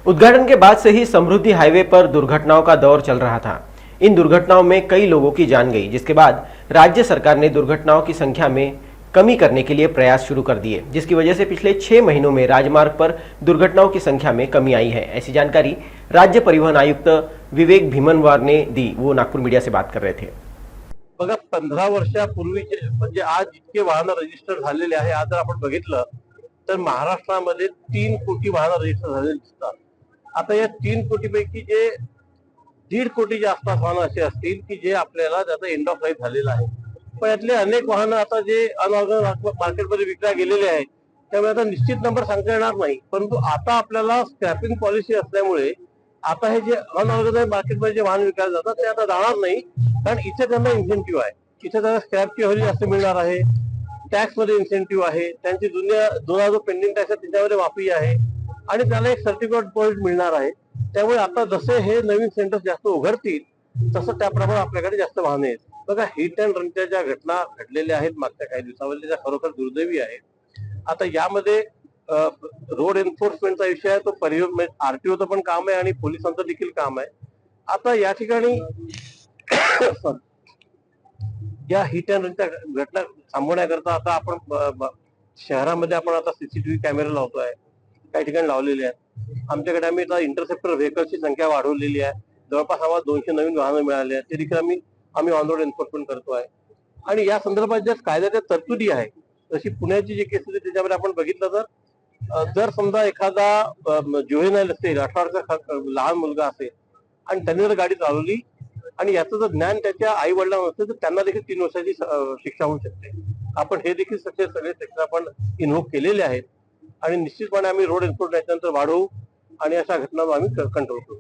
उद्घाटन के बाद से ही समृद्धि हाईवे पर दुर्घटनाओं का दौर चल रहा था। इन दुर्घटनाओं में कई लोगों की जान गई, जिसके बाद राज्य सरकार ने दुर्घटनाओं की संख्या में कमी करने के लिए प्रयास शुरू कर दिए, जिसकी वजह से पिछले 6 महीनों में राजमार्ग पर दुर्घटनाओं की संख्या में कमी आई है। ऐसी जानकारी राज्य परिवहन आयुक्त विवेक भीमनवार ने दी। वो नागपुर मीडिया से बात कर रहे थे। बघा, 15 वर्षापूर्वीचे म्हणजे आज इतके वाहन रजिस्टर झालेले आहे। आज जर आपण बघितलं तर महाराष्ट्रामध्ये 3 कोटी वाहन रजिस्टर झालेले दिसतात। आता या 3 कोटीपैकी जे 1.5 कोटीच्या आसपास वाहन असे असतील की जे आपल्याला त्याचा एंड ऑफ लाईफ झालेला आहे, पण यातले अनेक वाहन आता जे अनऑर्गनाइज्ड मार्केटमध्ये विकल्या गेलेले आहेत, त्यामुळे आता निश्चित नंबर सांगता येणार नाही। परंतु आता आपल्याला स्क्रॅपिंग पॉलिसी असल्यामुळे आता हे जे अनऑर्गनाइज्ड मार्केटमध्ये जे वाहन विकायला जातात ते आता जाणार नाही, कारण इथे त्यांना इन्सेंटिव्ह आहे। इथे त्यांना स्क्रॅपची हवी जास्त मिळणार आहे, टॅक्स मध्ये इन्सेंटिव्ह आहे, त्यांची जुना जो पेंडिंग टॅक्स आहे त्याच्यामध्ये माफी आहे आणि त्याला एक सर्टिफिकेट पॉइंट मिळणार आहे। त्यामुळे आता जसे हे नवीन सेंटर्स जास्त उघडतील तसं त्याप्रमाणे आपल्याकडे जास्त वाहने आहेत। बघा, हिट अँड रनच्या ज्या घटना घडलेल्या आहेत मागच्या काही दिवसामध्ये, त्या खरोखर दुर्दैवी आहेत। आता यामध्ये रोड एन्फोर्समेंटचा विषय आहे, तो परिवहन आरटीओचं पण काम आहे आणि पोलिसांचं देखील काम आहे। आता या ठिकाणी या हिट अँड रनच्या घटना थांबवण्याकरता आता आपण शहरामध्ये आपण आता सीसीटीव्ही कॅमेरे लावतोय, काही ठिकाणी लावलेले आहेत। आमच्याकडे आम्ही आता इंटरसेप्टर व्हेकल्सची संख्या वाढवलेली आहे। जवळपास आम्हाला 200 नवीन वाहनं मिळाली आहेत, ते देखील आम्ही ऑन रोड एन्फोर्समेंट करतोय। आणि या संदर्भात ज्या कायद्याच्या तरतुदी आहे, जशी पुण्याची जी केस होती त्याच्यामध्ये आपण बघितलं तर जर समजा एखादा ज्युव्हेनाइल असेल, 18 वर्षाचा लहान मुलगा असेल आणि त्यांनी जर गाडी चालवली आणि याचं जर ज्ञान त्याच्या आई वडिलांना नसेल तर त्यांना देखील 3 वर्षाची शिक्षा होऊ शकते। आपण हे देखील सगळे सेक्टर आपण इन्व्होक केलेले आहेत आणि निश्चितपणे आम्ही रोड एन्फोर्समेंट वाढवू आणि अशा घटना आम्ही कंट्रोल करू।